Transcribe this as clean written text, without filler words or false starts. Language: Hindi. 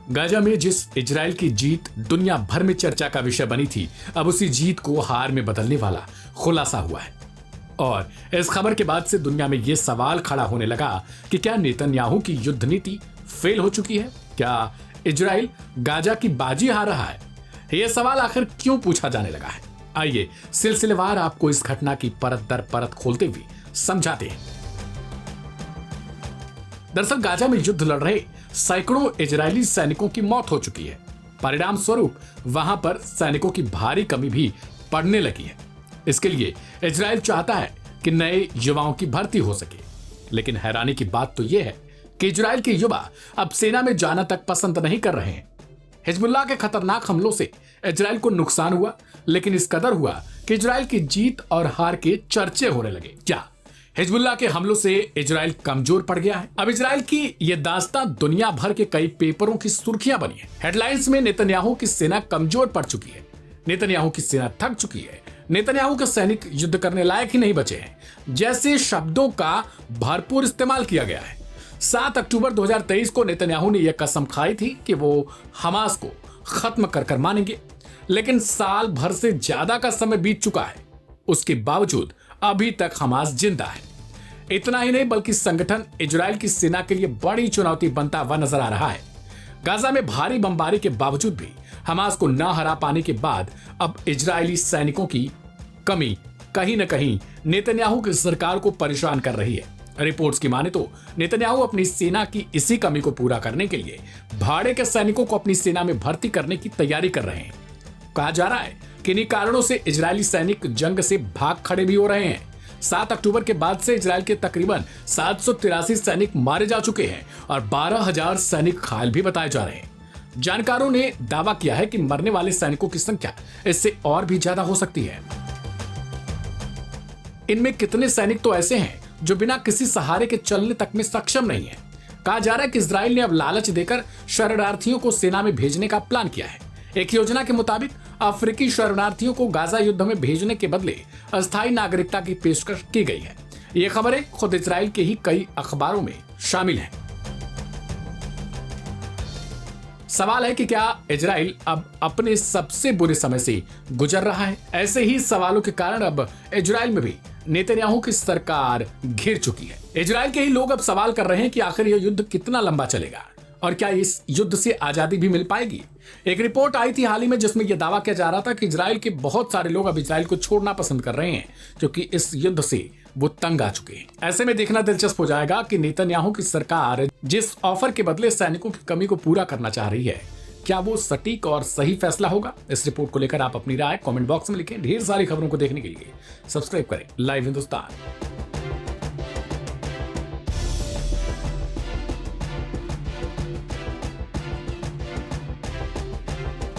गाजा में जिस इजराइल की जीत दुनिया भर में चर्चा का विषय बनी थी, अब उसी जीत को हार में बदलने वाला खुलासा हुआ है। और इस खबर के बाद से दुनिया में यह सवाल खड़ा होने लगा कि क्या नेतन्याहू की युद्ध नीति फेल हो चुकी है? क्या इजराइल गाजा की बाजी हार रहा है? यह सवाल आखिर क्यों पूछा जाने लगा है? आइए सिलसिलेवार आपको इस घटना की परत दर परत खोलते हुए समझाते हैं। दरअसल गाजा में युद्ध लड़ रहे सैकड़ों इजरायली सैनिकों की मौत हो चुकी है। परिणाम स्वरूप वहां पर सैनिकों की भारी कमी भी पड़ने लगी है। इसके लिए इजराइल चाहता है कि नए युवाओं की भर्ती हो सके, लेकिन हैरानी की बात तो यह है कि इजराइल के युवा अब सेना में जाना तक पसंद नहीं कर रहे हैं। हिजबुल्लाह के खतरनाक हमलों से इजराइल को नुकसान हुआ, लेकिन इस कदर हुआ कि इजराइल की जीत और हार के चर्चे होने लगे। क्या हिजबुल्लाह के हमलों से इजराइल कमजोर पड़ गया है? अब इजराइल की यह दास्तान दुनिया भर के कई पेपरों की सुर्खियां बनी है। हेडलाइंस में नेतन्याहू की सेना कमजोर पड़ चुकी है, नेतन्याहू की सेना थक चुकी है, नेतन्याहू के सैनिक युद्ध करने लायक ही नहीं बचे हैं जैसे शब्दों का भरपूर इस्तेमाल किया गया है। 7 अक्टूबर 2023 को नेतन्याहू ने यह कसम खाई थी कि वो हमास को खत्म कर मानेंगे, लेकिन साल भर से ज्यादा का समय बीत चुका है। उसके बावजूद अभी तक हमास जिंदा है। इतना ही नहीं बल्कि संगठन इजराइल की सेना के लिए बड़ी चुनौती बनता हुआ नजर आ रहा है। गाजा में भारी बमबारी के बावजूद भी हमास को न हरा पाने के बाद अब इजरायली सैनिकों की कमी कहीं न कहीं नेतन्याहू की सरकार को परेशान कर रही है। रिपोर्ट्स की माने तो नेतन्याहू अपनी सेना की इसी कमी को पूरा करने के लिए भाड़े के सैनिकों को अपनी सेना में भर्ती करने की तैयारी कर रहे हैं। कहा जा रहा है कि इन्हीं कारणों से इजरायली सैनिक जंग से भाग खड़े भी हो रहे हैं। 7 अक्टूबर के बाद से इजराइल के तकरीबन 783 सैनिक मारे जा चुके हैं और 12,000 सैनिक घायल भी बताए जा रहे हैं। जानकारों ने दावा किया है कि मरने वाले सैनिकों की संख्या इससे और भी ज्यादा हो सकती है। इनमें कितने सैनिक तो ऐसे हैं जो बिना किसी सहारे के चलने तक में सक्षम नहीं है। कहा जा रहा है कि इजराइल ने अब लालच देकर शरणार्थियों को सेना में भेजने का प्लान किया है। एक योजना के मुताबिक अफ्रीकी शरणार्थियों को गाजा युद्ध में भेजने के बदले अस्थायी नागरिकता की पेशकश की गई है। ये खबरें खुद इजराइल के ही कई अखबारों में शामिल हैं। सवाल है कि क्या इजराइल अब अपने सबसे बुरे समय से गुजर रहा है? ऐसे ही सवालों के कारण अब इजराइल में भी नेतन्याहू की सरकार घिर चुकी है। इजराइल के ही लोग अब सवाल कर रहे हैं कि आखिर यह युद्ध कितना लंबा चलेगा और क्या इस युद्ध से आजादी भी मिल पाएगी। एक रिपोर्ट आई थी हाल ही में जिसमें यह दावा किया जा रहा था कि इजराइल के बहुत सारे लोग अब इजराइल को छोड़ना पसंद कर रहे हैं क्योंकि इस युद्ध से वो तंग आ चुके हैं। ऐसे में देखना दिलचस्प हो जाएगा कि नेतन्याहू की सरकार जिस ऑफर के बदले सैनिकों की कमी को पूरा करना चाह रही है, क्या वो सटीक और सही फैसला होगा? इस रिपोर्ट को लेकर आप अपनी राय कमेंट बॉक्स में लिखें। ढेर सारी खबरों को देखने के लिए सब्सक्राइब करें लाइव हिंदुस्तान।